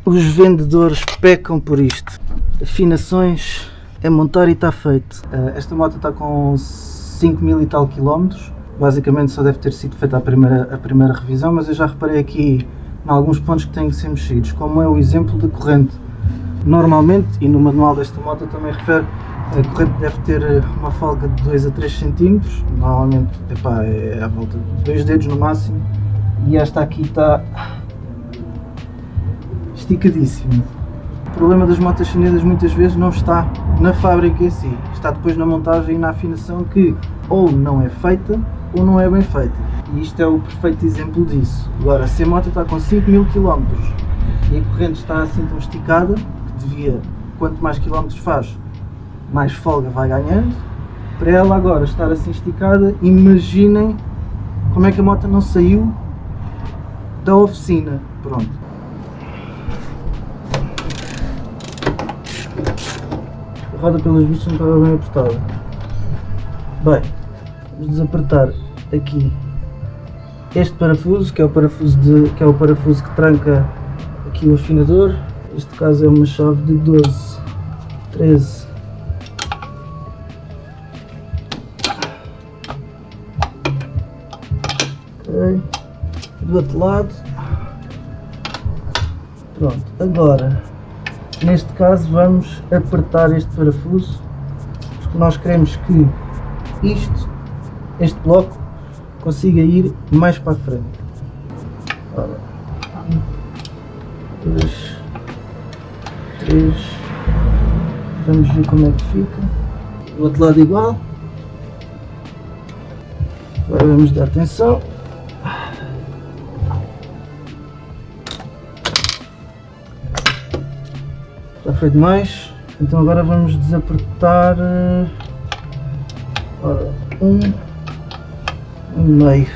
Os vendedores pecam por isto. Afinações é montar e está feito. Esta moto está com 5.000 e tal quilómetros. Basicamente só deve ter sido feita a primeira revisão, mas eu já reparei aqui em alguns pontos que têm que ser mexidos, como é o exemplo da corrente. Normalmente, e no manual desta moto também refere, a corrente deve ter uma folga de 2 a 3 cm, normalmente é à volta de 2 dedos no máximo, e esta aqui está esticadíssima. O problema das motas chinesas muitas vezes não está na fábrica em si, está depois na montagem e na afinação, que ou não é feita ou não é bem feita, e isto é o perfeito exemplo disso. Agora, se a moto está com 5.000 km e a corrente está assim tão esticada, que devia, quanto mais quilómetros faz, mais folga vai ganhando, para ela agora estar assim esticada, imaginem como é que a moto não saiu da oficina. Pronto. A roda pelos vistos não estava bem apertada. Bem, vamos desapertar aqui este parafuso, que é o parafuso que tranca aqui o afinador. Neste caso é uma chave de 12, 13. Ok. Do outro lado. Pronto, agora neste caso vamos apertar este parafuso, porque nós queremos que este bloco consiga ir mais para a frente. Ora, 1, 2, 3, vamos ver como é que fica. Do outro lado igual. Agora vamos dar atenção. Já foi demais, então agora vamos desapertar. Ora, 1,5. Meio.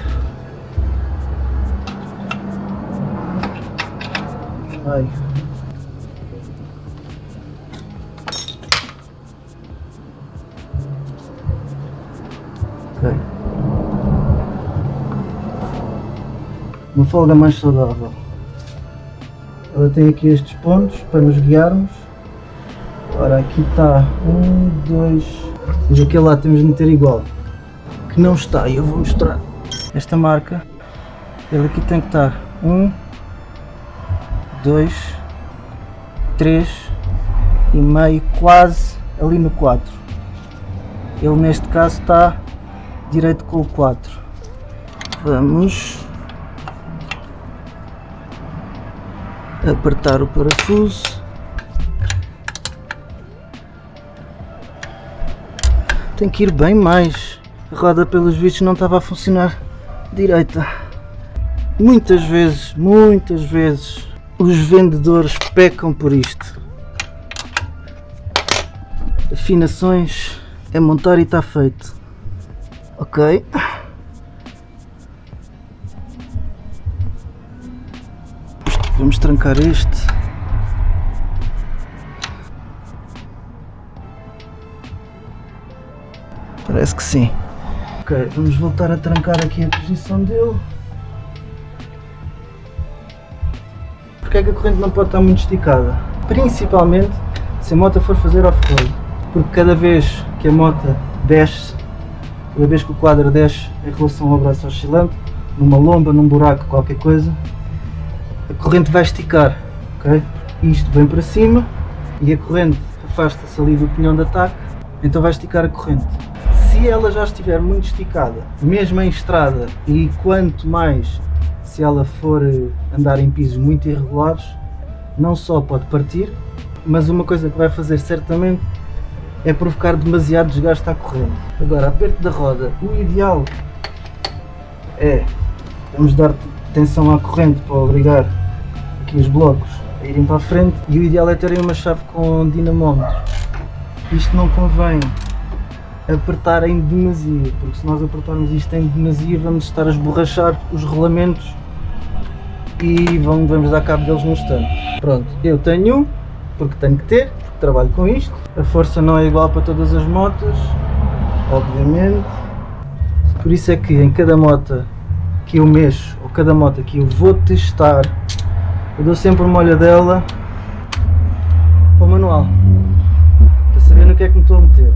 Ok. Uma folga mais saudável. Ela tem aqui estes pontos para nos guiarmos. Ora, aqui está 1, 2, mas aquele lá temos de meter igual, que não está, e eu vou mostrar esta marca. Ele aqui tem que estar 1, 2, 3 e meio, quase ali no 4. Ele neste caso está direito com o 4. Vamos apertar o parafuso. Tem que ir bem mais. A roda pelos vistos não estava a funcionar direita. Muitas vezes os vendedores pecam por isto. Afinações é montar e está feito. Ok. Vamos trancar este. Parece que sim. Ok, vamos voltar a trancar aqui a posição dele. Porque é que a corrente não pode estar muito esticada? Principalmente se a moto for fazer off-road. Porque cada vez que a moto desce, cada vez que o quadro desce em relação ao braço oscilante, numa lomba, num buraco, qualquer coisa, a corrente vai esticar, ok? Isto vem para cima e a corrente afasta-se ali do pinhão de ataque, então vai esticar a corrente. Se ela já estiver muito esticada, mesmo em estrada, e quanto mais se ela for andar em pisos muito irregulares, não só pode partir, mas uma coisa que vai fazer certamente é provocar demasiado desgaste à corrente. Agora, aperto da roda, o ideal é, vamos dar tensão à corrente para obrigar aqui os blocos a irem para a frente, e o ideal é terem uma chave com dinamómetro. Isto não convém apertar em demasia, porque se nós apertarmos isto em demasia vamos estar a esborrachar os rolamentos e vamos dar cabo deles num instante. Pronto, eu tenho um, porque tenho que ter, porque trabalho com isto. A força não é igual para todas as motas, obviamente. Por isso é que em cada moto que eu mexo, ou cada moto que eu vou testar, eu dou sempre uma olhadela para o manual, para saber no que é que me estou a meter.